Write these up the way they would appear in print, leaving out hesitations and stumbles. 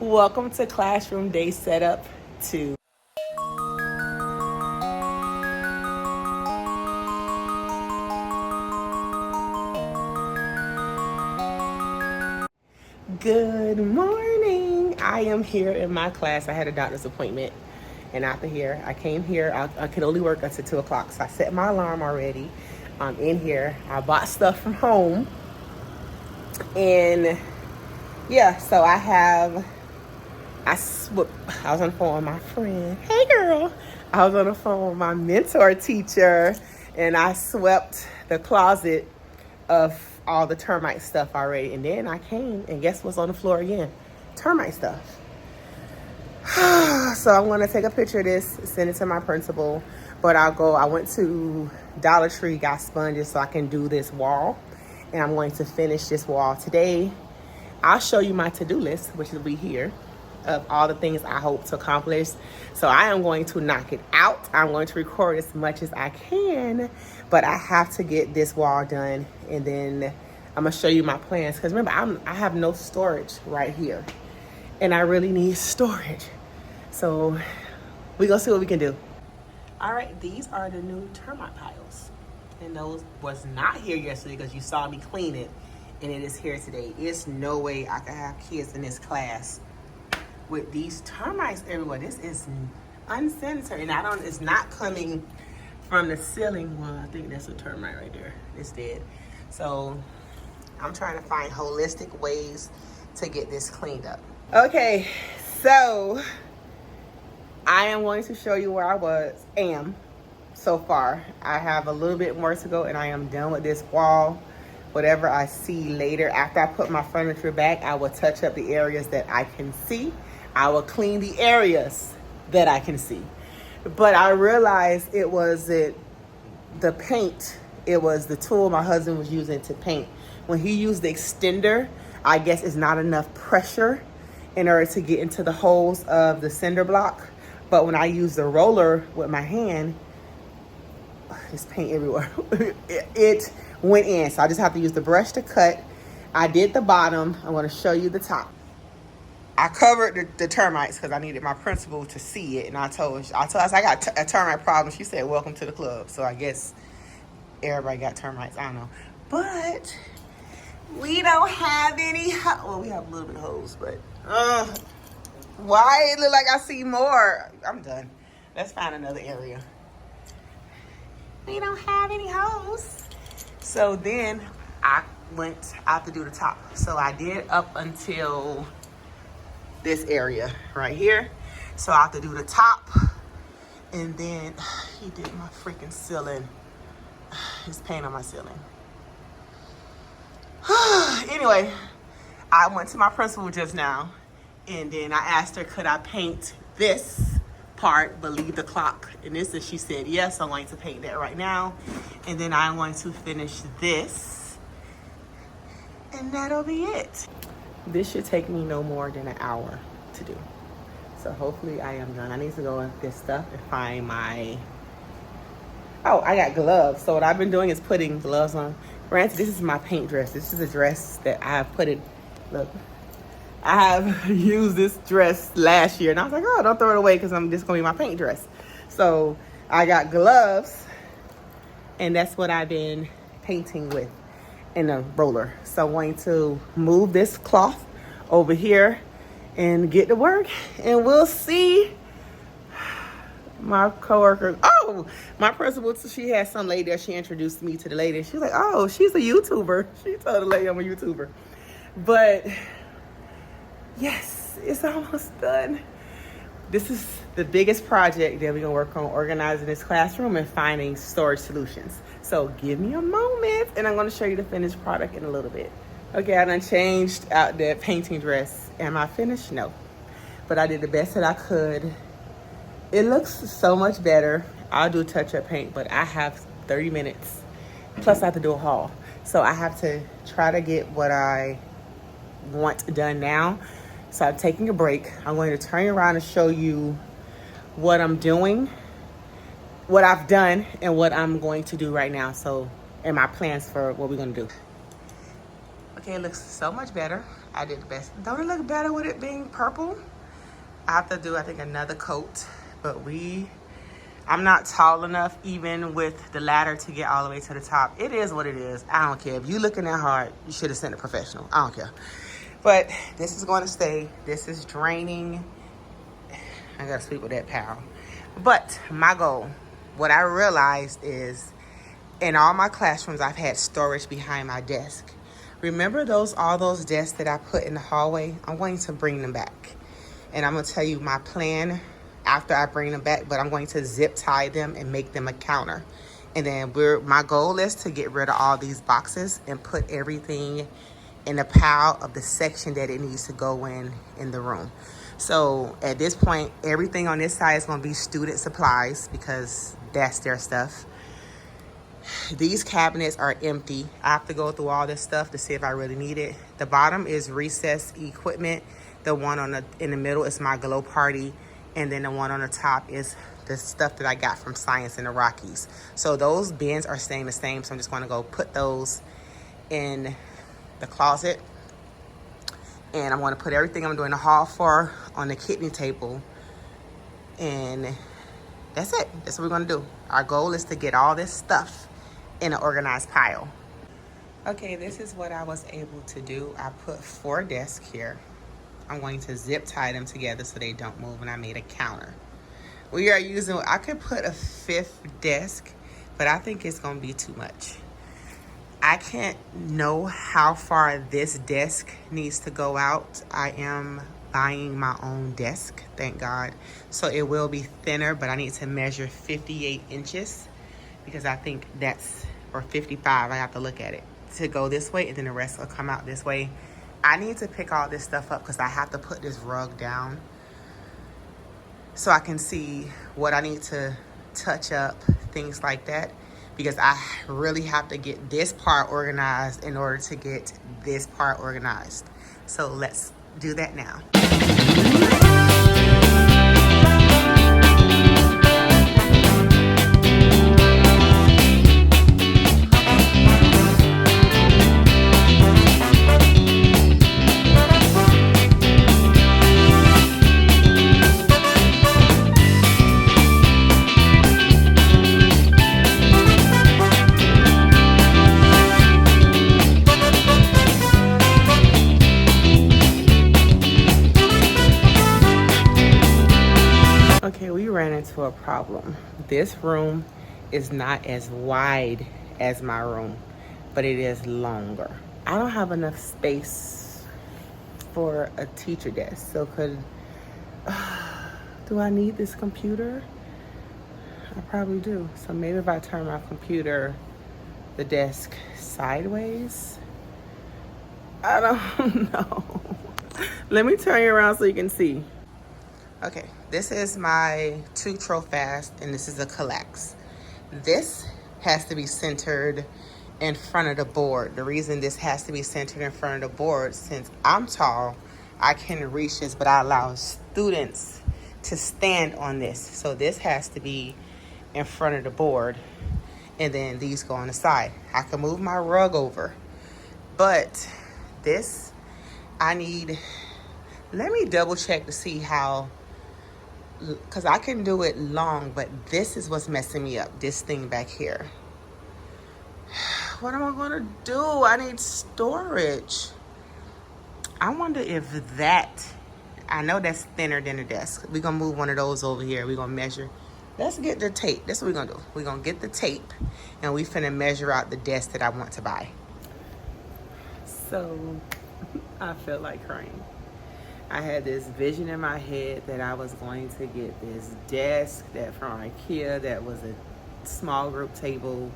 Welcome to Classroom Day Setup 2. Good morning. I am here in my class. I had a doctor's appointment, and after here, I came here. I could only work until 2 o'clock, so I set my alarm already. I'm in here. I bought stuff from home, and yeah, so I was on the phone with my friend. Hey girl. I was on the phone with my mentor teacher, and I swept the closet of all the termite stuff already. And then I came, and guess what's on the floor again? Termite stuff. So I'm gonna take a picture of this, send it to my principal. But I went to Dollar Tree, got sponges so I can do this wall. And I'm going to finish this wall today. I'll show you my to-do list, which will be here, of all the things I hope to accomplish. So I am going to knock it out. I'm going to record as much as I can, but I have to get this wall done, and then I'm gonna show you my plans. Because remember, I have no storage right here, and I really need storage. So we're gonna see what we can do. All right, these are the new termite piles, and those was not here yesterday because you saw me clean it, and it is here today. There's no way I can have kids in this class with these termites everywhere. This is unsanitary, and it's not coming from the ceiling. Well, I think that's a termite right there. It's dead. So I'm trying to find holistic ways to get this cleaned up. Okay, so I am going to show you where I am so far. I have a little bit more to go, and I am done with this wall. Whatever I see later, after I put my furniture back, I will touch up the areas that I can see. I will clean the areas that I can see. But I realized it wasn't the paint. It was the tool my husband was using to paint. When he used the extender, I guess it's not enough pressure in order to get into the holes of the cinder block. But when I use the roller with my hand, there's paint everywhere. It went in. So I just have to use the brush to cut. I did the bottom. I'm going to show you the top. I covered the termites because I needed my principal to see it, and I told her I got a termite problem. She said, "Welcome to the club." So I guess everybody got termites. I don't know, but we don't have any. Well, we have a little bit of holes, but why it look like I see more? I'm done. Let's find another area. We don't have any holes. So then I have to do the top. So I did up until this area right here. So I have to do the top, and then he did my freaking ceiling. He's paint on my ceiling. Anyway, I went to my principal just now, and then I asked her, could I paint this part but leave the clock? And she said yes. I'm going to paint that right now, and then I'm going to finish this, and that'll be it. This should take me no more than an hour to do. So hopefully I am done. I need to go with this stuff and find my... Oh, I got gloves. So what I've been doing is putting gloves on. Granted, this is my paint dress. This is a dress that I have put in. Look, I have used this dress last year, and I was like, oh, don't throw it away because this is going to be my paint dress. So I got gloves, and that's what I've been painting with in a roller. So I'm going to move this cloth over here and get to work, and we'll see. My coworker, my principal, she had some lady there. She introduced me to the lady. She's like, oh, she's a YouTuber. She told the lady I'm a YouTuber. But yes, it's almost done. This is the biggest project that we're gonna work on, organizing this classroom and finding storage solutions. So give me a moment, and I'm gonna show you the finished product in a little bit. Okay, I done changed out that painting dress. Am I finished? No. But I did the best that I could. It looks so much better. I'll do touch-up paint, but I have 30 minutes. Plus I have to do a haul. So I have to try to get what I want done now. So I'm taking a break. I'm going to turn around and show you what I'm doing, what I've done, and what I'm going to do right now. So, and my plans for what we're gonna do. Okay, it looks so much better. I did the best. Don't it look better with it being purple? I have to do, I think, another coat. But I'm not tall enough even with the ladder to get all the way to the top. It is what it is. I don't care. If you're looking that hard, you should have sent a professional. I don't care. But this is going to stay. This is draining. I got to sleep with that pal. But my goal, what I realized is in all my classrooms, I've had storage behind my desk. Remember all those desks that I put in the hallway? I'm going to bring them back. And I'm going to tell you my plan after I bring them back, but I'm going to zip tie them and make them a counter. And then my goal is to get rid of all these boxes and put everything in a pile of the section that it needs to go in the room. So at this point, everything on this side is going to be student supplies because that's their stuff. These cabinets are empty. I have to go through all this stuff to see if I really need it. The bottom is recess equipment. The one in the middle is my glow party. And then the one on the top is the stuff that I got from Science in the Rockies. So those bins are staying the same. So I'm just going to go put those in the closet. And I'm going to put everything I'm doing the hall for on the kidney table. And that's it. That's what we're going to do. Our goal is to get all this stuff in an organized pile. Okay, this is what I was able to do. I put 4 desks here. I'm going to zip tie them together so they don't move, and I made a counter. I could put a 5th desk, but I think it's gonna be too much. I can't know how far this desk needs to go out. I am buying my own desk, thank God. So it will be thinner, but I need to measure 58 inches because I think or 55, I have to look at it, to go this way, and then the rest will come out this way. I need to pick all this stuff up because I have to put this rug down so I can see what I need to touch up, things like that, because I really have to get this part organized in order to get this part organized. So let's do that now. Into a problem. This room is not as wide as my room, but it is longer. I don't have enough space for a teacher desk. So do I need this computer? I probably do. So maybe if I turn my computer, the desk sideways. I don't know. Let me turn you around so you can see. Okay, this is my 2 Trofast, and this is a Collax. This has to be centered in front of the board. The reason this has to be centered in front of the board, since I'm tall, I can reach this, but I allow students to stand on this. So this has to be in front of the board, and then these go on the side. I can move my rug over, but this, let me double check to see how, because I can do it long, but this is what's messing me up, this thing back here. What am I gonna do? I need storage. I wonder if I know that's thinner than the desk. We're gonna move one of those over here. We're gonna measure. Let's get the tape. That's what we're gonna do. We're gonna get the tape, and we finna measure out the desk that I want to buy. So, I feel like crying. I had this vision in my head that I was going to get this desk from IKEA that was a small group table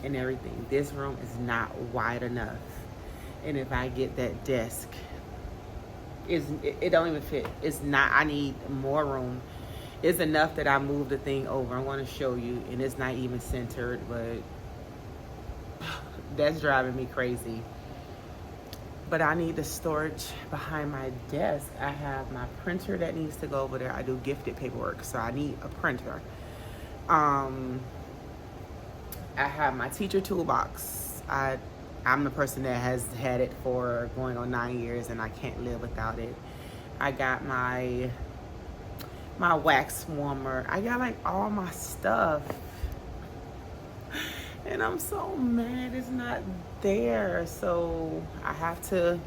and everything. This room is not wide enough. And if I get that desk, it don't even fit. It's not, I need more room. It's enough that I move the thing over. I'm going to show you, and it's not even centered, but that's driving me crazy. But I need the storage behind my desk. I have my printer that needs to go over there. I do gifted paperwork, so I need a printer. I have my teacher toolbox. I I'm the person that has had it for going on 9 years and I can't live without it. I got my wax warmer. I got like all my stuff. And I'm so mad it's not there. So I have to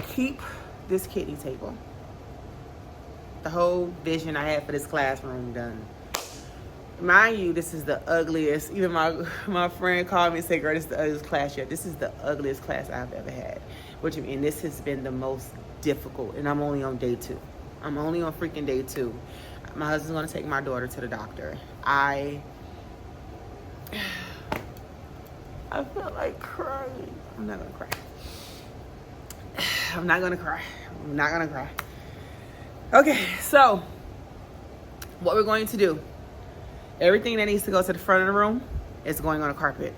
keep this kiddie table. The whole vision I had for this classroom done. Mind you, this is the ugliest. Even my friend called me and said, girl, this is the ugliest class yet. This is the ugliest class I've ever had. And this has been the most difficult. And I'm only on day 2. I'm only on freaking day 2. My husband's going to take my daughter to the doctor. I feel like crying. I'm not going to cry. I'm not going to cry. I'm not going to cry. Okay, so what we're going to do, everything that needs to go to the front of the room is going on a carpet.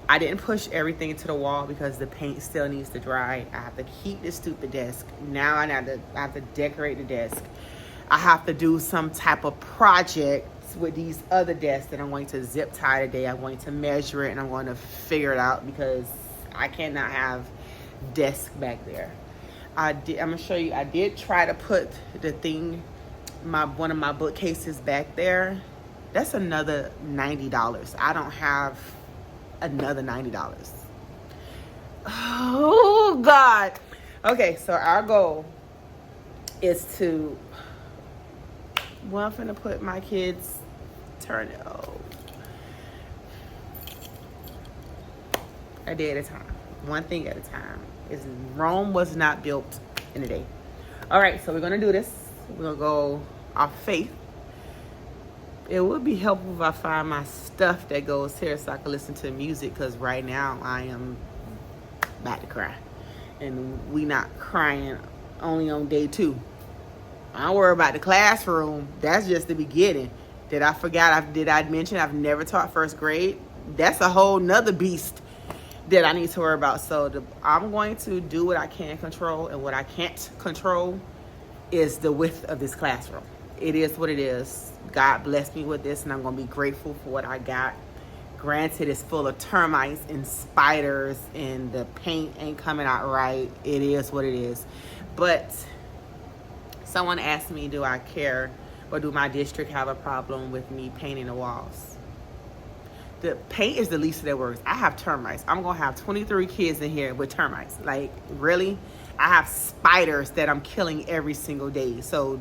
I didn't push everything to the wall because the paint still needs to dry. I have to keep this stupid desk. Now I have to decorate the desk. I have to do some type of project with these other desks that I'm going to zip tie today. I'm going to measure it and I'm going to figure it out because I cannot have desk back there. I'm gonna show you. I did try to put the thing, one of my bookcases back there. That's another $90. I don't have another $90. Oh God. Okay, so our goal is to. Well, I'm gonna put my kids. Turn it. Oh. A day at a time. One thing at a time. Rome was not built in a day. All right, so we're gonna do this. We're gonna go off faith. It would be helpful if I find my stuff that goes here so I can listen to music, because right now I am about to cry. And we not crying only on day 2. I don't worry about the classroom. That's just the beginning. Did I mention I've never taught first grade? That's a whole nother beast that I need to worry about. So I'm going to do what I can control, and what I can't control is the width of this classroom. It is what it is. God blessed me with this, and I'm going to be grateful for what I got. Granted, it's full of termites and spiders, and the paint ain't coming out right. It is what it is. But someone asked me, do I care, or do my district have a problem with me painting the walls? The paint is the least of their worries. I have termites. I'm going to have 23 kids in here with termites. Like, really? I have spiders that I'm killing every single day. So,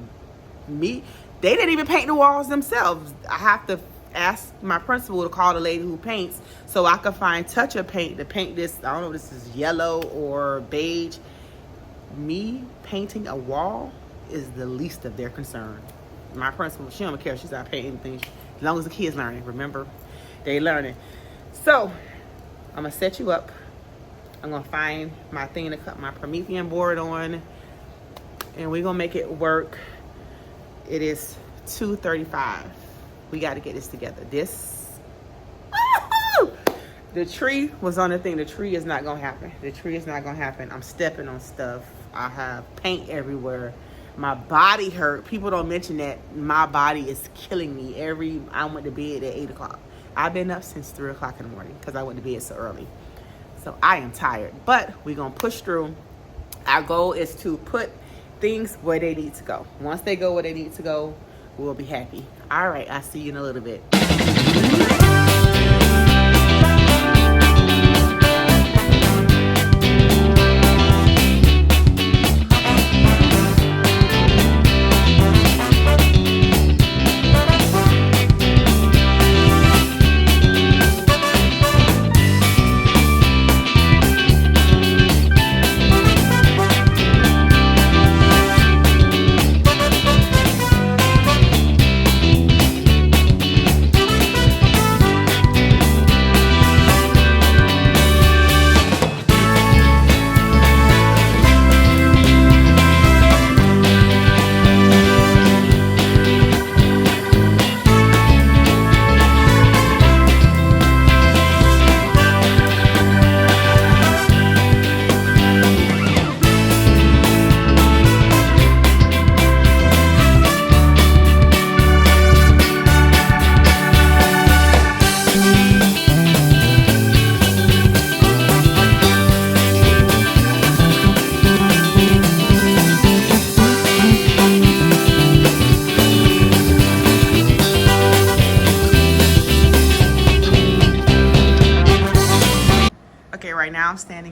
they didn't even paint the walls themselves. I have to ask my principal to call the lady who paints so I can find touch-up paint to paint this. I don't know if this is yellow or beige. Me painting a wall is the least of their concern. My principal, she don't care. She's not painting anything. As long as the kids learning, remember? They learning. So I'm gonna set you up. I'm gonna find my thing to cut my Promethean board on, and we're gonna make it work. It is 2:35. We got to get this together. The tree was on the thing. The tree is not gonna happen. The tree is not gonna happen. I'm stepping on stuff. I have paint everywhere. My body hurt. People don't mention that. My body is killing me. I went to bed at 8 o'clock. I've been up since 3 o'clock in the morning because I went to bed so early. So I am tired, but we're going to push through. Our goal is to put things where they need to go. Once they go where they need to go, we'll be happy. All right, I'll see you in a little bit.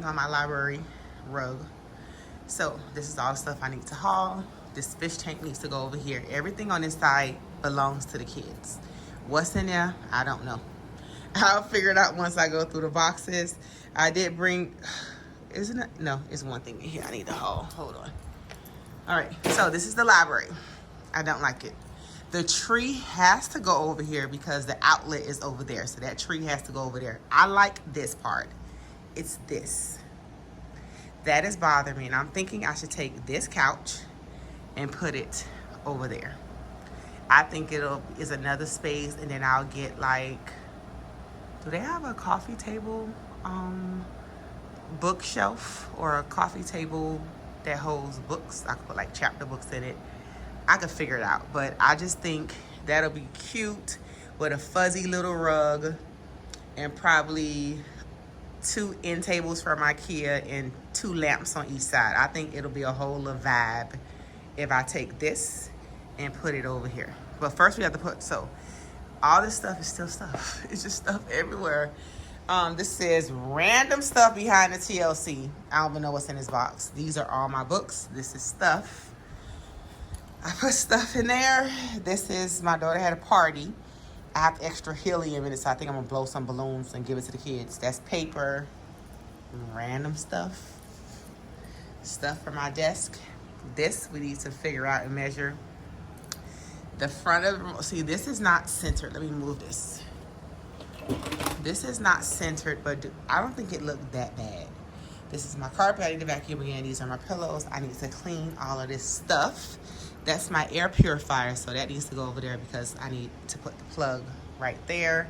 on my library rug. So this is all the stuff I need to haul. This fish tank needs to go over here. Everything on this side belongs to the kids. What's in there? I don't know. I'll figure it out once I go through the boxes. I did bring, isn't it? No, it's one thing in here I need to haul. Hold on. All right, so this is the library. I don't like it. The tree has to go over here because the outlet is over there. So that tree has to go over there. I like this part. It's this. That is bothering me. And I'm thinking I should take this couch and put it over there. I think is another space, and then I'll get like, do they have a coffee table bookshelf or a coffee table that holds books? I could put like chapter books in it. I could figure it out, but I just think that'll be cute with a fuzzy little rug and probably 2 end tables from IKEA and 2 lamps on each side. I think it'll be a whole little vibe if I take this and put it over here. But first we have to put, so all this stuff is still stuff. It's just stuff everywhere. This says random stuff behind the TLC. I don't even know what's in this box. These are all my books. This is stuff. I put stuff in there. This is, my daughter had a party. I have extra helium in it, so I think I'm gonna blow some balloons and give it to the kids. That's paper, random stuff. Stuff for my desk. This we need to figure out and measure. The front of the, see, this is not centered. Let me move this. This is not centered, but I don't think it looked that bad. This is my carpet. I need to vacuum again. These are my pillows. I need to clean all of this stuff. That's my air purifier, so that needs to go over there because I need to put the plug right there.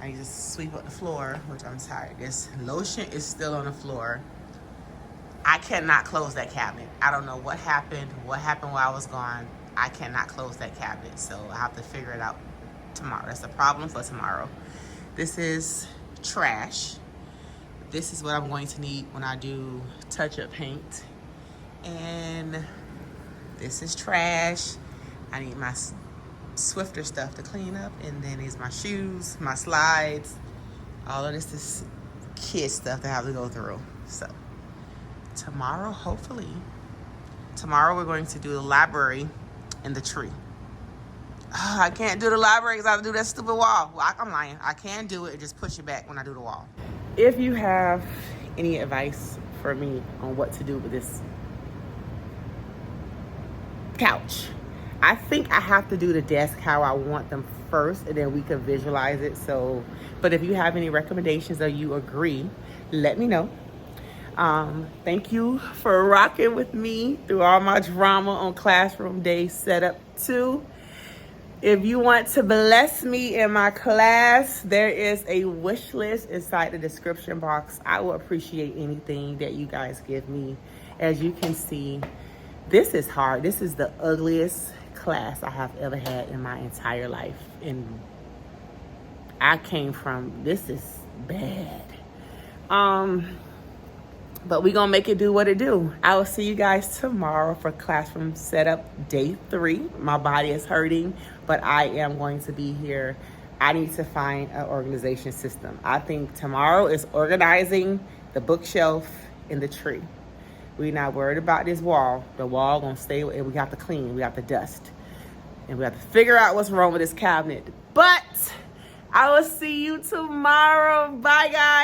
I need to sweep up the floor, which I'm tired. This lotion is still on the floor. I cannot close that cabinet. I don't know what happened while I was gone. I cannot close that cabinet, so I have to figure it out tomorrow. That's a problem for tomorrow. This is trash. This is what I'm going to need when I do touch-up paint. And this is trash. I need my Swifter stuff to clean up. And then these my shoes, my slides. All of this is kid stuff that I have to go through. So tomorrow, hopefully, tomorrow we're going to do the library and the tree. Oh, I can't do the library because I have to do that stupid wall. Well, I'm lying. I can do it and just push it back when I do the wall. If you have any advice for me on what to do with this couch, I think I have to do the desk how I want them first, and then we can visualize it. So, but if you have any recommendations or you agree, let me know. Thank you for rocking with me through all my drama on Classroom Day Setup 2. If you want to bless me in my class, there is a wish list inside the description box. I will appreciate anything that you guys give me. As you can see, this is hard. This is the ugliest class I have ever had in my entire life. And I came from, this is bad. But we're gonna make it do what it do. I will see you guys tomorrow for classroom setup day 3. My body is hurting, but I am going to be here. I need to find an organization system. I think tomorrow is organizing the bookshelf and the tree. We're not worried about this wall. The wall gonna stay, and we have to clean, we have to dust. And we have to figure out what's wrong with this cabinet. But I will see you tomorrow. Bye, guys.